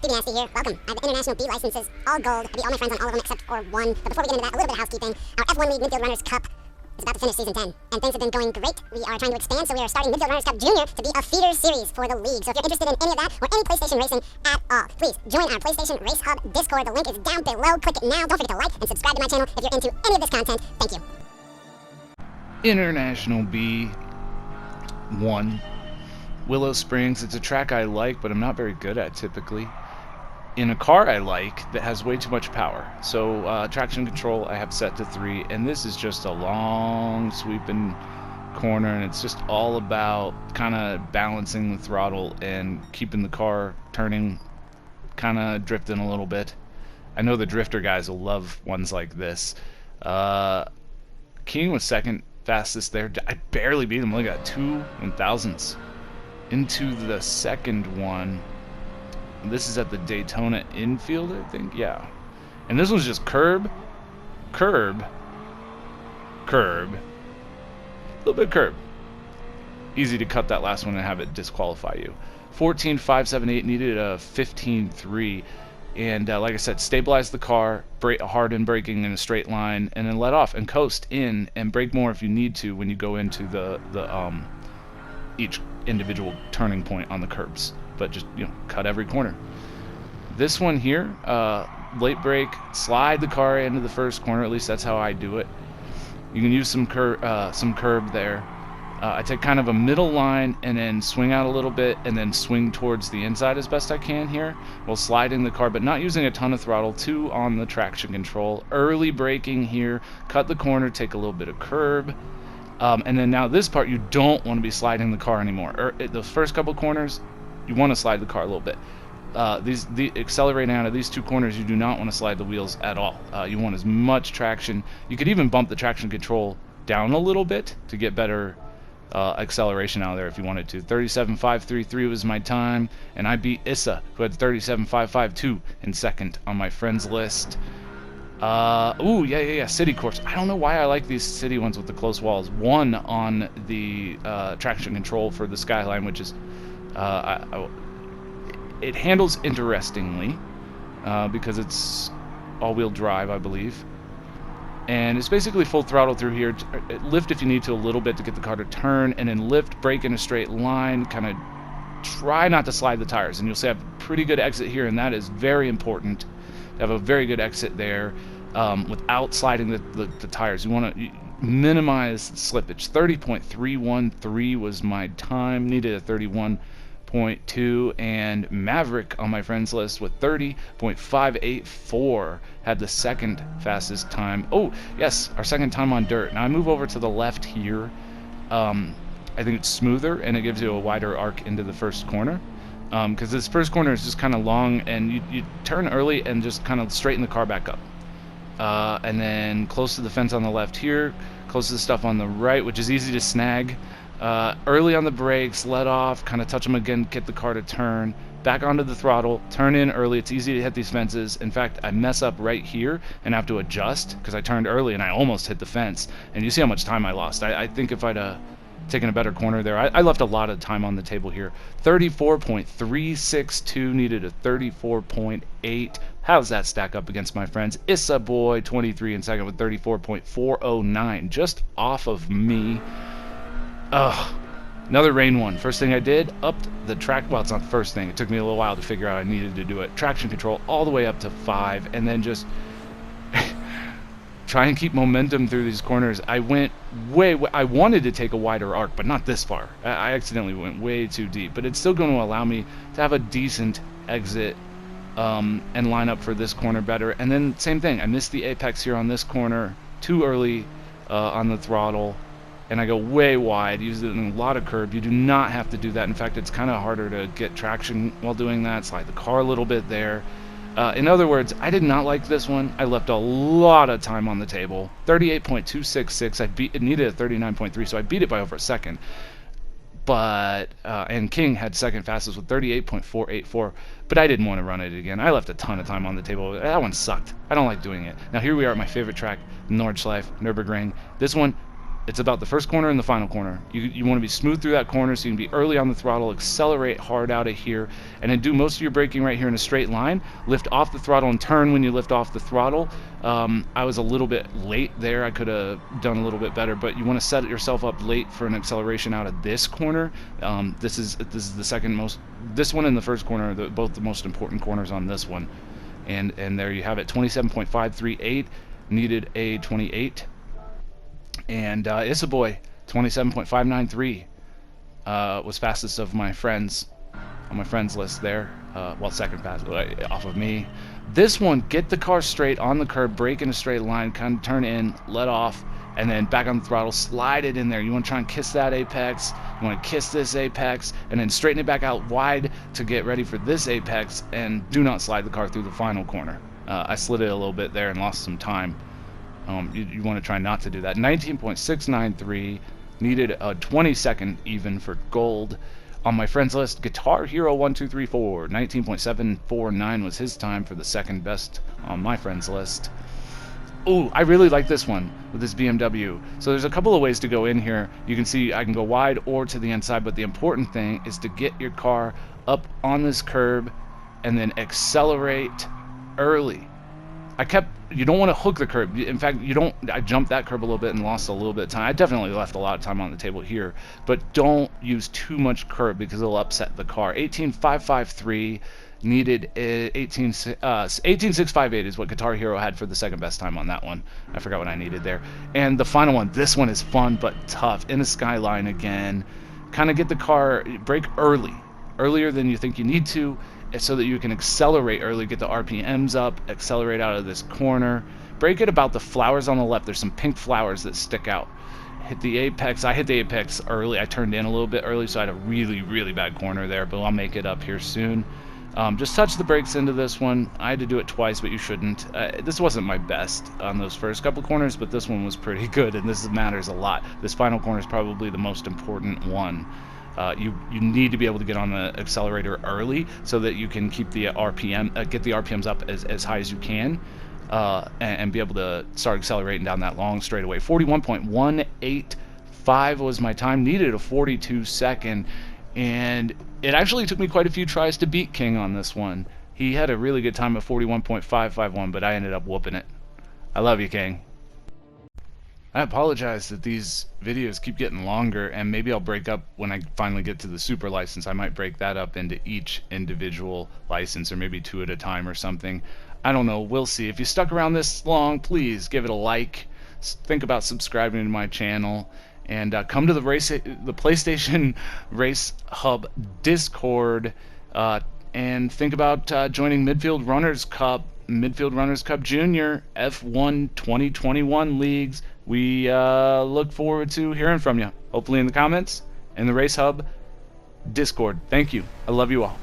Nasty here. Welcome. I have the International B licenses, all gold. I beat all my friends on all of them except for one. But before we get into that, a little bit of housekeeping. Our F1 League Midfield Runners Cup is about to finish Season 10, and things have been going great. We are trying to expand, so we are starting Midfield Runners Cup Junior to be a feeder series for the league. So if you're interested in any of that, or any PlayStation racing at all, please join our PlayStation RaceHub Discord. The link is down below. Click it now. Don't forget to like and subscribe to my channel if you're into any of this content. Thank you. International B1 Willow Springs. It's a track I like, but I'm not very good at typically. In a car I like that has way too much power. So traction control I have set to 3, and this is just a long sweeping corner, and it's just all about kind of balancing the throttle and keeping the car turning, kind of drifting a little bit. I know the drifter guys will love ones like this. King was second fastest there. I barely beat him. Look at 2 1,000ths into the second one. This is at the Daytona infield, I think. Yeah. And this one's just curb, curb, curb, a little bit of curb. Easy to cut that last one and have it disqualify you. 14.578, needed a 15.3. And like I said, stabilize the car, brake hard in braking in a straight line, and then let off and coast in and brake more if you need to when you go into the each individual turning point on the curbs. But just, you know, cut every corner. This one here, late brake, slide the car into the first corner. At least that's how I do it. You can use some curb there. I take kind of a middle line and then swing out a little bit and then swing towards the inside as best I can here while sliding the car, but not using a ton of throttle. 2 on the traction control. Early braking here, cut the corner, take a little bit of curb. And then now this part, you don't want to be sliding the car anymore. Those first couple corners, you want to slide the car a little bit. Accelerating out of these 2 corners, you do not want to slide the wheels at all. You want as much traction. You could even bump the traction control down a little bit to get better acceleration out of there if you wanted to. 37.533 was my time, and I beat Issa, who had 37.552 in second on my friends list. Ooh, yeah, city course. I don't know why I like these city ones with the close walls. 1 on the traction control for the Skyline, which is it handles interestingly because it's all-wheel drive, I believe, and it's basically full throttle through here. Lift if you need to a little bit to get the car to turn, and then lift, brake in a straight line, kind of try not to slide the tires, and you'll see I have a pretty good exit here, and that is very important to have a very good exit there without sliding the tires. You want to minimize slippage. 30.313 was my time. Needed a 31.2, and Maverick on my friends list with 30.584 had the second fastest time. Oh yes, our second time on dirt. Now I move over to the left here. I think it's smoother and it gives you a wider arc into the first corner, because this first corner is just kind of long, and you turn early and just kind of straighten the car back up, and then close to the fence on the left here, close to the stuff on the right, which is easy to snag. Early on the brakes, let off, kind of touch them again, get the car to turn, back onto the throttle, turn in early. It's easy to hit these fences. In fact, I mess up right here and have to adjust because I turned early and I almost hit the fence, and you see how much time I lost. I think if I'd taken a better corner there, I left a lot of time on the table here. 34.362, needed a 34.8. How does that stack up against my friends? Issa Boy 23 in second with 34.409, just off of me. Another rain one. First thing I did, upped the track. Well, it's not the first thing. It took me a little while to figure out I needed to do it. Traction control all the way up to 5, and then just try and keep momentum through these corners. I went I wanted to take a wider arc, but not this far. I accidentally went way too deep, but it's still going to allow me to have a decent exit and line up for this corner better. And then same thing. I missed the apex here on this corner too early on the throttle, and I go way wide, use it in a lot of curb. You do not have to do that. In fact, it's kind of harder to get traction while doing that. Slide the car a little bit there. In other words, I did not like this one. I left a lot of time on the table. 38.266. It needed a 39.3, so I beat it by over a second. But and King had second fastest with 38.484. But I didn't want to run it again. I left a ton of time on the table. That one sucked. I don't like doing it. Now here we are at my favorite track, Nordschleife, Nürburgring. This one, It's about the first corner and the final corner. You want to be smooth through that corner so you can be early on the throttle, accelerate hard out of here, and then do most of your braking right here in a straight line. Lift off the throttle and turn when you lift off the throttle. I was a little bit late there. I could have done a little bit better, but you want to set yourself up late for an acceleration out of this corner. This is the second most. This one and the first corner are both the most important corners on this one. And there you have it. 27.538, needed a 28. And Ib-1, 27.593, was fastest of my friends on my friends list there. Well, second fastest off of me. This one, get the car straight on the curb, brake in a straight line, kind of turn in, let off, and then back on the throttle, slide it in there. You want to try and kiss that apex. You want to kiss this apex, and then straighten it back out wide to get ready for this apex, and do not slide the car through the final corner. I slid it a little bit there and lost some time. You want to try not to do that. 19.693, needed a 20-second even for gold. On my friends list, Guitar Hero 1234, 19.749 was his time for the second best on my friends list. Ooh, I really like this one with this BMW. So there's a couple of ways to go in here. You can see I can go wide or to the inside, but the important thing is to get your car up on this curb and then accelerate early. You don't want to hook the curb. In fact, I jumped that curb a little bit and lost a little bit of time. I definitely left a lot of time on the table here, but don't use too much curb because it'll upset the car. 18.553, needed 18.658 is what Guitar Hero had for the second best time on that one. I forgot what I needed there. And the final one, this one is fun but tough. In the skyline again. Kind of get the car, brake earlier than you think you need to, so that you can accelerate early, get the RPMs up, accelerate out of this corner. Brake it about the flowers on the left. There's some pink flowers that stick out. Hit the apex. I hit the apex early. I turned in a little bit early, so I had a really, really bad corner there, but I'll make it up here soon. Just touch the brakes into this one. I had to do it twice, but you shouldn't. This wasn't my best on those first couple corners, but this one was pretty good, and this matters a lot. This final corner is probably the most important one. You need to be able to get on the accelerator early so that you can keep the get the RPMs up as high as you can, and be able to start accelerating down that long straightaway. 41.185 was my time. Needed a 42-second, and it actually took me quite a few tries to beat King on this one. He had a really good time at 41.551, but I ended up whooping it. I love you, King. I apologize that these videos keep getting longer, and maybe I'll break up when I finally get to the super license. I might break that up into each individual license, or maybe 2 at a time or something. I don't know. We'll see. If you stuck around this long, please give it a like. Think about subscribing to my channel, and come to the PlayStation RaceHub Discord, and think about joining Midfield Runners Cup Junior F1 2021 leagues. We look forward to hearing from you, hopefully in the comments, in the RaceHub Discord. Thank you. I love you all.